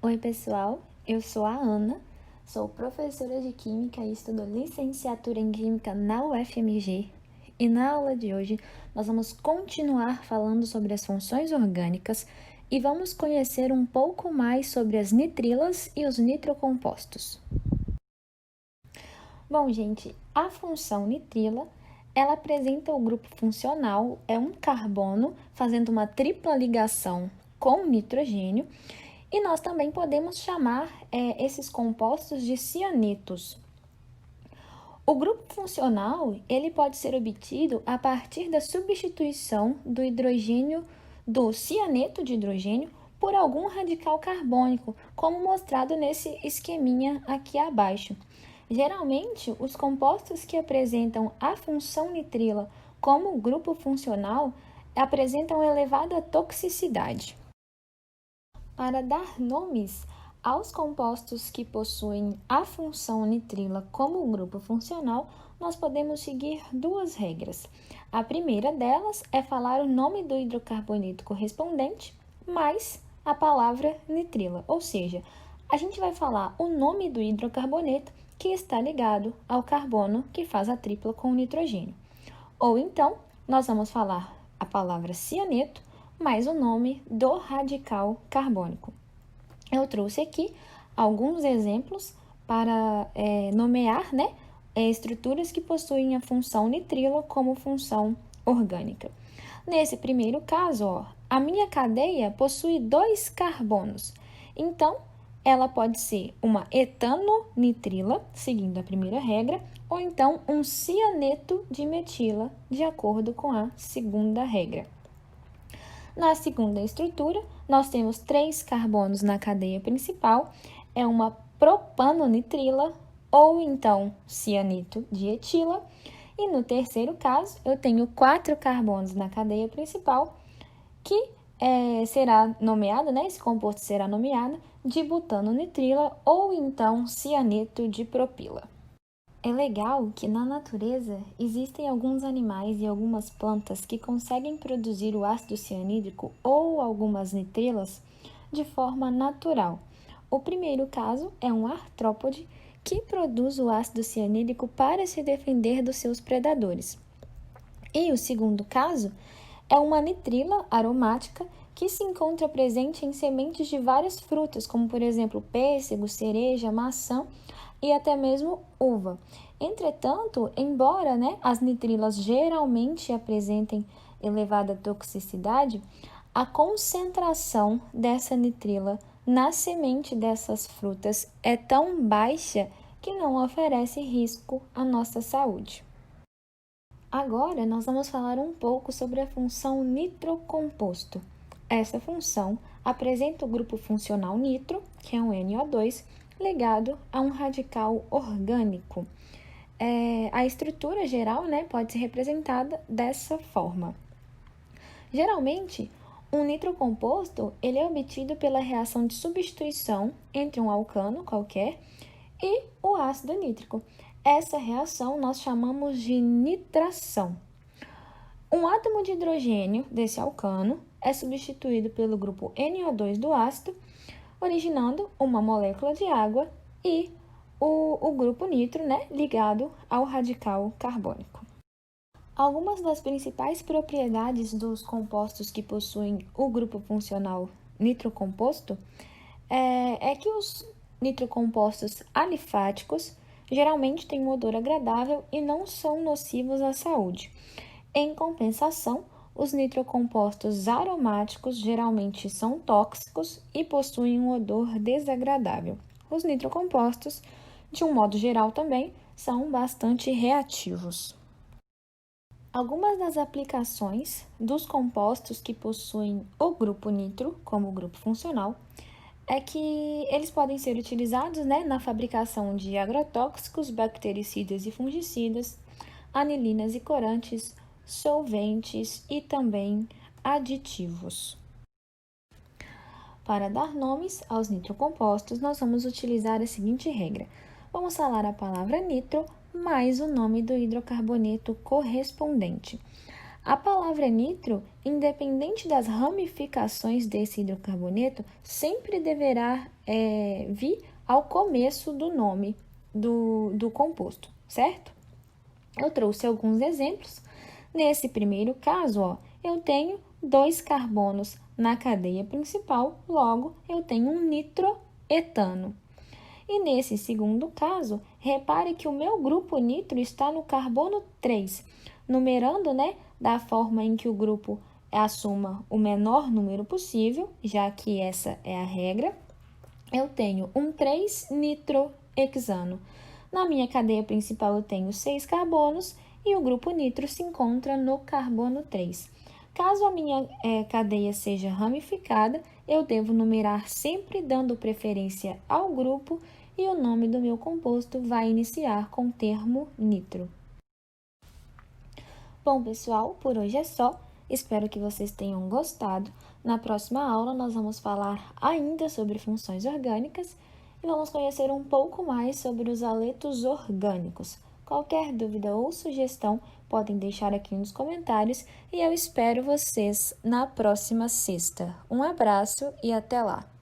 Oi, pessoal, eu sou a Ana, sou professora de Química e estudo licenciatura em Química na UFMG. E na aula de hoje nós vamos continuar falando sobre as funções orgânicas e vamos conhecer um pouco mais sobre as nitrilas e os nitrocompostos. Bom, gente, a função nitrila, ela apresenta o grupo funcional, é um carbono fazendo uma tripla ligação com nitrogênio, e nós também podemos chamar esses compostos de cianetos. O grupo funcional, ele pode ser obtido a partir da substituição do hidrogênio, do cianeto de hidrogênio, por algum radical carbônico, como mostrado nesse esqueminha aqui abaixo. Geralmente, os compostos que apresentam a função nitrila como grupo funcional apresentam elevada toxicidade. Para dar nomes aos compostos que possuem a função nitrila como grupo funcional, nós podemos seguir duas regras. A primeira delas é falar o nome do hidrocarboneto correspondente mais a palavra nitrila, ou seja, a gente vai falar o nome do hidrocarboneto que está ligado ao carbono que faz a tripla com o nitrogênio. Ou então, nós vamos falar a palavra cianeto mais o nome do radical carbônico. Eu trouxe aqui alguns exemplos para nomear estruturas que possuem a função nitrila como função orgânica. Nesse primeiro caso, a minha cadeia possui 2 carbonos, então ela pode ser uma etanonitrila, seguindo a primeira regra, ou então um cianeto de metila, de acordo com a segunda regra. Na segunda estrutura, nós temos 3 carbonos na cadeia principal, é uma propanonitrila ou então cianeto de etila. E no terceiro caso, eu tenho 4 carbonos na cadeia principal, que será nomeado, esse composto será nomeado de butanonitrila ou então cianeto de propila. É legal que na natureza existem alguns animais e algumas plantas que conseguem produzir o ácido cianídrico ou algumas nitrilas de forma natural. O primeiro caso é um artrópode que produz o ácido cianídrico para se defender dos seus predadores. E o segundo caso é uma nitrila aromática que se encontra presente em sementes de várias frutas, como por exemplo pêssego, cereja, maçã e até mesmo uva. Entretanto, embora as nitrilas geralmente apresentem elevada toxicidade, a concentração dessa nitrila na semente dessas frutas é tão baixa que não oferece risco à nossa saúde. Agora, nós vamos falar um pouco sobre a função nitrocomposto. Essa função apresenta o grupo funcional nitro, que é um NO2, ligado a um radical orgânico. A estrutura geral pode ser representada dessa forma. Geralmente, um nitrocomposto ele é obtido pela reação de substituição entre um alcano qualquer e o ácido nítrico. Essa reação nós chamamos de nitração. Um átomo de hidrogênio desse alcano é substituído pelo grupo NO2 do ácido, originando uma molécula de água e o grupo nitro ligado ao radical carbônico. Algumas das principais propriedades dos compostos que possuem o grupo funcional nitrocomposto é que os nitrocompostos alifáticos geralmente têm um odor agradável e não são nocivos à saúde. Em compensação, os nitrocompostos aromáticos geralmente são tóxicos e possuem um odor desagradável. Os nitrocompostos, de um modo geral também, são bastante reativos. Algumas das aplicações dos compostos que possuem o grupo nitro como grupo funcional é que eles podem ser utilizados na fabricação de agrotóxicos, bactericidas e fungicidas, anilinas e corantes, solventes e também aditivos. Para dar nomes aos nitrocompostos, nós vamos utilizar a seguinte regra. Vamos falar a palavra nitro mais o nome do hidrocarboneto correspondente. A palavra nitro, independente das ramificações desse hidrocarboneto, sempre deverá vir ao começo do nome do composto, certo? Eu trouxe alguns exemplos. Nesse primeiro caso, eu tenho 2 carbonos na cadeia principal, logo eu tenho um nitroetano. E nesse segundo caso, repare que o meu grupo nitro está no carbono 3, numerando, da forma em que o grupo assuma o menor número possível, já que essa é a regra. Eu tenho um 3-nitrohexano. Na minha cadeia principal eu tenho 6 carbonos e o grupo nitro se encontra no carbono 3. Caso a minha cadeia seja ramificada, eu devo numerar sempre dando preferência ao grupo e o nome do meu composto vai iniciar com o termo nitro. Bom, pessoal, por hoje é só. Espero que vocês tenham gostado. Na próxima aula, nós vamos falar ainda sobre funções orgânicas e vamos conhecer um pouco mais sobre os aletos orgânicos. Qualquer dúvida ou sugestão, podem deixar aqui nos comentários e eu espero vocês na próxima sexta. Um abraço e até lá!